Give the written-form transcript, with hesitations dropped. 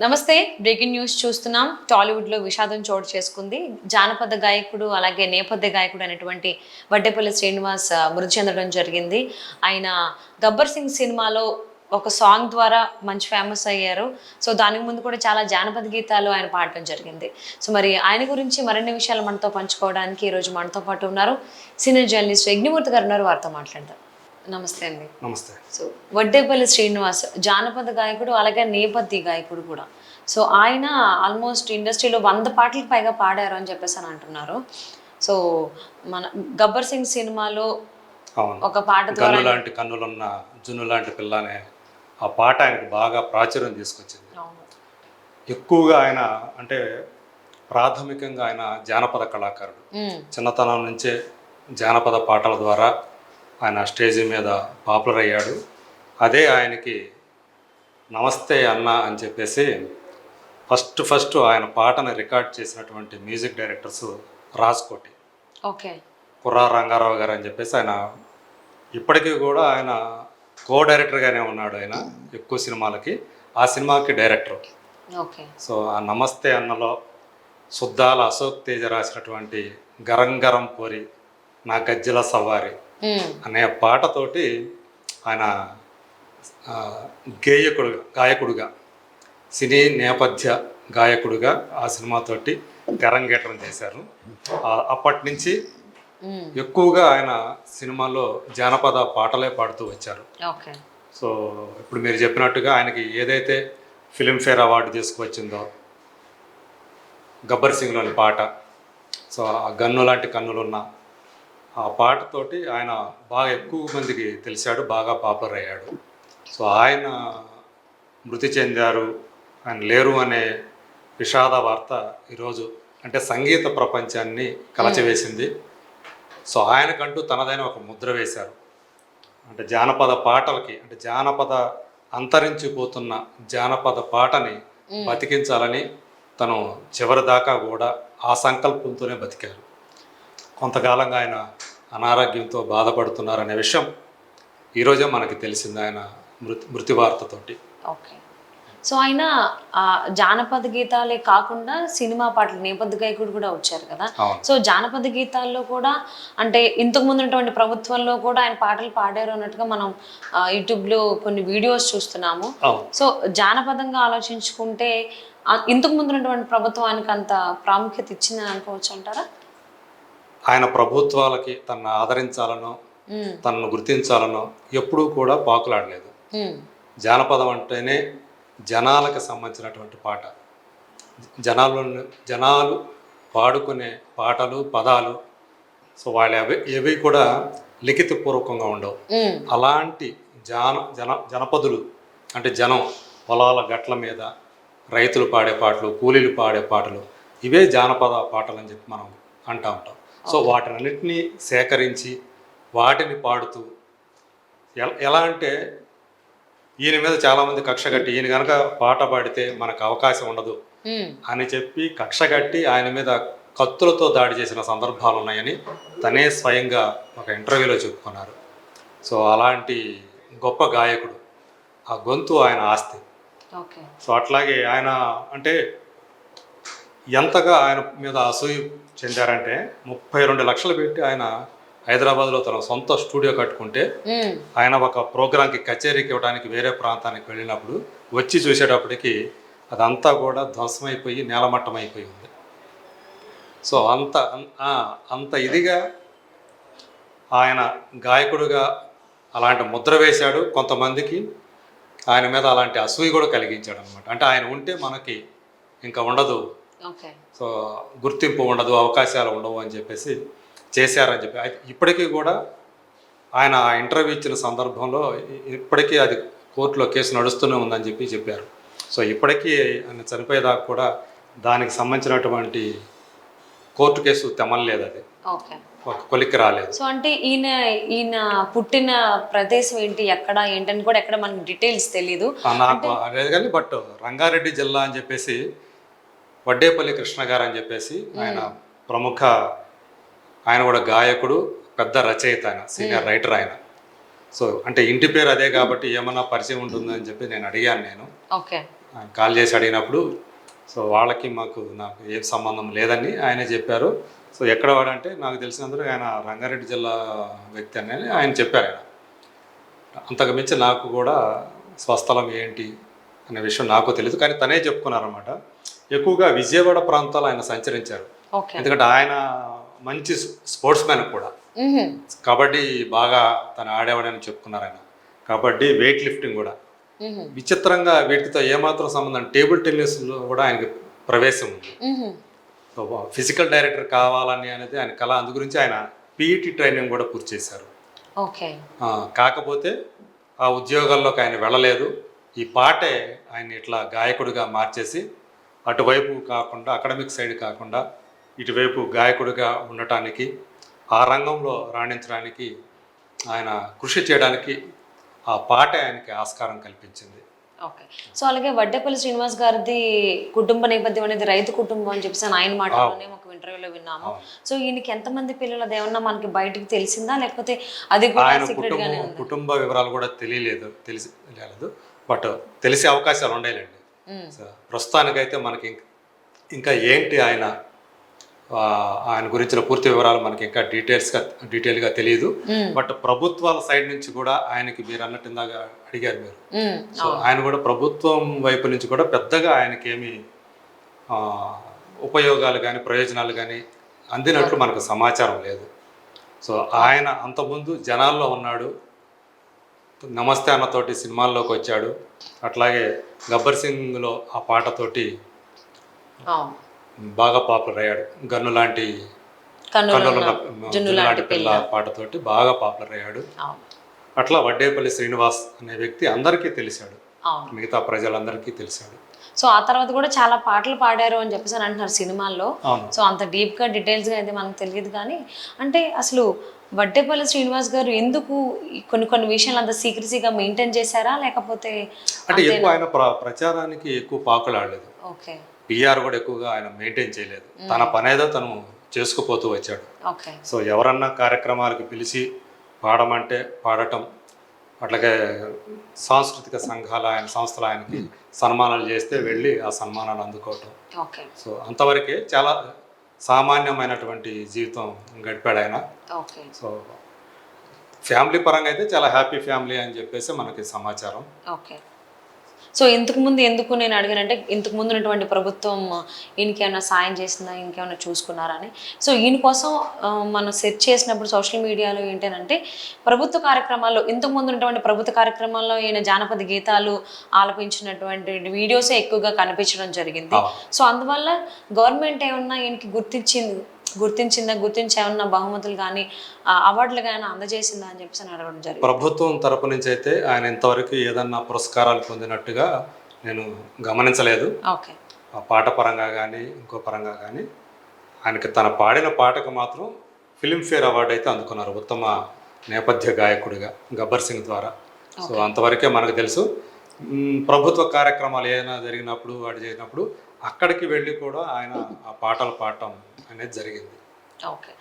నమస్తే. Breaking news చూస్తున్నాం. టాలీవుడ్లో విషాదం చోటు చేసుకుంది. జానపద గాయకుడు అలాగే నేపథ్య గాయకుడు అనేటువంటి వడ్డేపల్లి శ్రీనివాస్ మృతి చెందడం జరిగింది. ఆయన గబ్బర్ సింగ్ సినిమాలో ఒక సాంగ్ ద్వారా మంచి ఫేమస్ అయ్యారు. సో దానికి ముందు కూడా చాలా జానపద గీతాలు ఆయన పాడటం జరిగింది. సో మరి ఆయన గురించి మరిన్ని విషయాలు మనతో పంచుకోవడానికి ఈరోజు మనతో పాటు ఉన్నారు సీనియర్ జర్నలిస్ట్ యజ్ఞమూర్తి గారు ఉన్నారు. వారితో మాట్లాడదాం. నమస్తే అండి. నమస్తే. సో వడ్డేపల్లి శ్రీనివాస్ జానపద గాయకుడు అలాగే నేపథ్య గాయకుడు కూడా. సో ఆయన ఆల్మోస్ట్ ఇండస్ట్రీలో 100 పాటలకు పైగా పాడారు అని చెప్పేసి అని అంటున్నారు. సో మన గబ్బర్ సింగ్ సినిమాలో ఒక పాట ద్వారా లాంటి కన్నులున్న జున్ను లాంటి పిల్ల అనే ఆ పాట ఆయనకు బాగా ప్రాచుర్యం తీసుకొచ్చింది. ఎక్కువగా ఆయన అంటే ప్రాథమికంగా ఆయన జానపద కళాకారుడు. చిన్నతనం నుంచే జానపద పాటల ద్వారా ఆయన స్టేజ్ మీద పాపులర్ అయ్యాడు. అదే ఆయనకి నమస్తే అన్న అని చెప్పేసి ఫస్ట్ ఆయన పాటను రికార్డ్ చేసినటువంటి మ్యూజిక్ డైరెక్టర్స్ రాజ్కోటి, ఓకే, కుర్రా రంగారావు గారు అని చెప్పేసి ఆయన ఇప్పటికీ కూడా ఆయన కో డైరెక్టర్గానే ఉన్నాడు. ఆయన ఎక్కువ సినిమాలకి ఆ సినిమాకి డైరెక్టర్. ఓకే. సో ఆ నమస్తే అన్నలో సుద్దాల అశోక్ తేజ రాసినటువంటి గరం గరం పోరి నా గజ్జల సవారి అనే పాటతోటి ఆయన గాయకుడుగా సినీ నేపథ్య గాయకుడుగా ఆ సినిమాతోటి తెరంగేట్రం చేశారు. అప్పటి నుంచి ఎక్కువగా ఆయన సినిమాలో జానపద పాటలే పాడుతూ వచ్చారు. సో ఇప్పుడు మీరు చెప్పినట్టుగా ఆయనకి ఏదైతే ఫిలింఫేర్ అవార్డు తీసుకువచ్చిందో గబ్బర్ సింగ్లోని పాట, సో ఆ గన్ను లాంటి కన్నులున్న ఆ పాటతోటి ఆయన బాగా ఎక్కువ మందికి తెలిసాడు, బాగా పాపులర్ అయ్యాడు. సో ఆయన మృతి చెందారు, ఆయన లేరు అనే విషాద వార్త ఈరోజు అంటే సంగీత ప్రపంచాన్ని కలచవేసింది. సో ఆయనకంటూ తనదైన ఒక ముద్ర వేశారు. అంటే జానపద పాటలకి అంటే అంతరించిపోతున్న జానపద పాటని బతికించాలని తను చివరి దాకా కూడా ఆ సంకల్పంతోనే బతికారు. కొంతకాలంగా ఆయన అనారోగ్యంతో బాధపడుతున్నారనే విషయం ఈరోజే మనకి తెలిసింది ఆయన మృతి వార్తతోటి. ఓకే. సో ఆయన జానపద గీతాలే కాకుండా సినిమా పాటలు నేపథ్య గాయకుడు కూడా వచ్చారు కదా. సో జానపద గీతాల్లో కూడా అంటే ఇంతకు ముందు ఉన్నటువంటి ప్రభుత్వంలో కూడా ఆయన పాటలు పాడారు అన్నట్టుగా మనం యూట్యూబ్లో కొన్ని వీడియోస్ చూస్తున్నాము. సో జానపదంగా ఆలోచించుకుంటే ఇంతకు ముందు ఉన్నటువంటి ప్రభుత్వానికి అంత ప్రాముఖ్యత ఇచ్చిందని అనుకోవచ్చు అంటారా? ఆయన ప్రభుత్వాలకి తనను ఆదరించాలనో తనను గుర్తించాలనో ఎప్పుడూ కూడా పాకులాడలేదు. జానపదం అంటేనే జనాలకు సంబంధించినటువంటి పాట, జనాలు పాడుకునే పాటలు పదాలు. సో వాళ్ళు ఏవి కూడా లిఖితపూర్వకంగా ఉండవు. అలాంటి జనపదులు అంటే జనం పొలాల గట్ల మీద రైతులు పాడే పాటలు, కూలీలు పాడే పాటలు, ఇవే జానపద పాటలు అని చెప్పి మనం అంటూ ఉంటాం. సో వాటినన్నింటినీ సేకరించి వాటిని పాడుతూ ఎలా అంటే ఈయన మీద చాలామంది కక్ష కట్టి ఈయన కనుక పాట పాడితే మనకు అవకాశం ఉండదు అని చెప్పి కక్ష కట్టి ఆయన మీద కత్తులతో దాడి చేసిన సందర్భాలు ఉన్నాయని తనే స్వయంగా ఒక ఇంటర్వ్యూలో చెప్పుకున్నారు. సో అలాంటి గొప్ప గాయకుడు, ఆ గొంతు ఆయన ఆస్తి. సో అట్లాగే ఆయన అంటే ఎంతగా ఆయన మీద అసూయ చెందారంటే 32 లక్షలు పెట్టి ఆయన హైదరాబాద్లో తన సొంత స్టూడియో కట్టుకుంటే ఆయన ఒక ప్రోగ్రాంకి కచేరీకి ఇవ్వడానికి వేరే ప్రాంతానికి వెళ్ళినప్పుడు వచ్చి చూసేటప్పటికి అదంతా కూడా ధ్వంసమైపోయి నేలమట్టం అయిపోయి ఉంది. సో అంత ఇదిగా ఆయన గాయకుడుగా అలాంటి ముద్ర వేశాడు. కొంతమందికి ఆయన మీద అలాంటి అసూయ కూడా కలిగించాడు అనమాట. అంటే ఆయన ఉంటే మనకి ఇంకా ఉండదు, సో గుర్తింపు ఉండదు, అవకాశాలు ఉండవు అని చెప్పేసి చేశారని చెప్పి ఇప్పటికీ కూడా ఆయన ఇంటర్వ్యూ ఇచ్చిన సందర్భంలో ఇప్పటికీ అది కోర్టులో కేసు నడుస్తూనే ఉందని చెప్పారు. సో ఇప్పటికీ ఆయన చనిపోయేదాకా కూడా దానికి సంబంధించినటువంటి కోర్టు కేసు తెమలేదు, అది ఒక కొలిక్కి రాలేదు. సో అంటే ఈయన పుట్టిన ప్రదేశం ఏంటి, ఎక్కడ ఏంటని కూడా ఎక్కడ మనకు డీటెయిల్స్ తెలీదు నాకు అనేది. కానీ బట్ రంగారెడ్డి జిల్లా అని చెప్పేసి వడ్డేపల్లి కృష్ణ గారు అని చెప్పేసి ఆయన ప్రముఖ, ఆయన కూడా గాయకుడు, పెద్ద రచయిత, ఆయన సీనియర్ రైటర్ ఆయన. సో అంటే ఇంటి పేరు అదే కాబట్టి ఏమన్నా పరిచయం ఉంటుందని చెప్పి నేను అడిగాను. నేను ఆయన కాల్ చేసి అడిగినప్పుడు సో వాళ్ళకి నాకు ఏం సంబంధం లేదని ఆయనే చెప్పారు. సో ఎక్కడ వాడంటే నాకు తెలిసినందుకు ఆయన రంగారెడ్డి జిల్లా వ్యక్తి అని ఆయన చెప్పారు. ఆయన అంతకు మించి నాకు కూడా స్వస్థలం ఏంటి అనే విషయం నాకు తెలియదు, కానీ తనే చెప్పుకున్నారన్నమాట. ఎక్కువగా విజయవాడ ప్రాంతాలు ఆయన సంచరించారు. ఓకే. ఎందుకంటే ఆయన మంచి స్పోర్ట్స్ మ్యాన్ కూడా, కబడ్డీ బాగా తను ఆడేవాడని చెప్పుకున్నారు ఆయన. కబడ్డీ, వెయిట్ లిఫ్టింగ్ కూడా. విచిత్రంగా వీటితో ఏమాత్రం సంబంధం, టేబుల్ టెన్నిస్లో కూడా ఆయనకి ప్రవేశం ఉంది. ఫిజికల్ డైరెక్టర్ కావాలని అనేది ఆయన కళ. అందు గురించి ఆయన పీఈటీ ట్రైనింగ్ కూడా పూర్తి చేశారు. ఓకే. కాకపోతే ఆ ఉద్యోగాల్లోకి ఆయన వెళ్ళలేదు. ఈ పాటే ఆయన ఇట్లా గాయకుడిగా మార్చేసి అటువైపు కాకుండా, అకాడమిక్ సైడ్ కాకుండా ఇటువైపు గాయకుడిగా ఉండటానికి, ఆ రంగంలో రాణించడానికి, ఆయన కృషి చేయడానికి ఆ పాటే ఆయనకి ఆస్కారం కల్పించింది. ఓకే. సో అలాగే వడ్డేపల్లి శ్రీనివాస్ గారిది కుటుంబ నేపథ్యం అనేది రైతు కుటుంబం అని చెప్పేసి ఆయన మాటలోనే ఒక ఇంటర్వ్యూలో విన్నాము. సో ఈయనకి ఎంతమంది పిల్లలు, అదేమన్నా మనకి బయటికి తెలిసిందా, లేకపోతే అది కూడా సీక్రెట్ గానే ఉందా? కుటుంబ వివరాలు కూడా తెలియలేదు, బట్ తెలిసే అవకాశాలు ఉండేలండి. ప్రస్తుతానికైతే మనకి ఇంకా ఏంటి ఆయన గురించిన పూర్తి వివరాలు మనకి ఇంకా డీటెయిల్గా తెలియదు. బట్ ప్రభుత్వాల సైడ్ నుంచి కూడా ఆయనకి, మీరు అన్నట్టు ఇందాక అడిగారు మీరు, సో ఆయన కూడా ప్రభుత్వం వైపు నుంచి కూడా పెద్దగా ఆయనకి ఏమి ఉపయోగాలు కానీ ప్రయోజనాలు కానీ అందినట్లు మనకు సమాచారం లేదు. సో ఆయన అంతకుముందు జనాల్లో ఉన్నాడు, నమస్తే అన్నతోటి సినిమాల్లోకి వచ్చాడు. అట్లాగే గబ్బర్ సింగ్లో ఆ పాటతోటి బాగా పాపులర్ అయ్యాడు. గన్ను లాంటి పిల్ల పాటతోటి బాగా పాపులర్ అయ్యాడు. అట్లా వడ్డేపల్లి శ్రీనివాస్ అనే వ్యక్తి అందరికీ తెలిసాడు, మిగతా ప్రజలందరికీ తెలిసాడు. సో ఆ తర్వాత కూడా చాలా పాటలు పాడారు అని చెప్పేసి అని అంటున్నారు సినిమాల్లో. సో అంత డీప్గా డీటెయిల్స్గా అయితే మనకు తెలియదు. కానీ అంటే అసలు వడ్డేపల్లి శ్రీనివాస్ గారు ఎందుకు కొన్ని విషయాలు అంత సీక్రెసీగా మెయింటైన్ చేశారా, లేకపోతే అంటే ఎక్కువ ఆయన ప్రచారానికి ఎక్కువ పాకులాడలేదు. ఓకే. పిఆర్ కూడా ఎక్కువగా ఆయన మెయింటైన్ చేయలేదు. తన పనేదో తను చేసుకుపోతూ వచ్చాడు. ఓకే. సో ఎవరన్నా కార్యక్రమాలకు పిలిచి పాడమంటే పాడటం, అట్లాగే సాంస్కృతిక సంఘాలు, ఆయన సంస్థలు ఆయనకి సన్మానాలు చేస్తే వెళ్ళి ఆ సన్మానాలు అందుకోవటం. ఓకే. సో అంతవరకే చాలా సామాన్యమైనటువంటి జీవితం గడిపాడు ఆయన. ఓకే. సో ఫ్యామిలీ పరంగా అయితే చాలా హ్యాపీ ఫ్యామిలీ అని చెప్పేసి మనకి సమాచారం. ఓకే. సో ఇంతకుముందు ఎందుకు నేను అడిగానంటే, ఇంతకు ముందు ఉన్నటువంటి ప్రభుత్వం ఈయనకేమైనా సాయం చేసిందా, ఇంకేమైనా చూసుకున్నారా అని. సో ఈయన కోసం మనం సెర్చ్ చేసినప్పుడు సోషల్ మీడియాలో ఏంటంటే, ప్రభుత్వ కార్యక్రమాల్లో, ఇంతకుముందు ఉన్నటువంటి ప్రభుత్వ కార్యక్రమాల్లో ఈయన జానపద గీతాలు ఆలపించినటువంటి వీడియోసే ఎక్కువగా కనిపించడం జరిగింది. సో అందువల్ల గవర్నమెంట్ ఏమన్నా ఈయనకి గుర్తించి ఏమన్నా బహుమతులు కానీ అవార్డులు కానీ అందజేసిందా అని చెప్పేసి అడగడం జరిగింది. ప్రభుత్వం తరపు నుంచి అయితే ఆయన ఇంతవరకు ఏదన్నా పురస్కారాలు పొందినట్టుగా నేను గమనించలేదు. ఓకే. ఆ పాట పరంగా కానీ ఇంకో పరంగా కానీ. ఆయనకి తన పాడిన పాటకు మాత్రం ఫిల్మ్ఫేర్ అవార్డు అయితే అందుకున్నారు, ఉత్తమ నేపథ్య గాయకుడిగా గబ్బర్ సింగ్ ద్వారా. సో అంతవరకే మనకు తెలుసు. ప్రభుత్వ కార్యక్రమాలు ఏదైనా జరిగినప్పుడు, వాడు చేసినప్పుడు అక్కడికి వెళ్ళి కూడా ఆయన ఆ పాటలు పాడటం అనేది జరిగింది. ఓకే.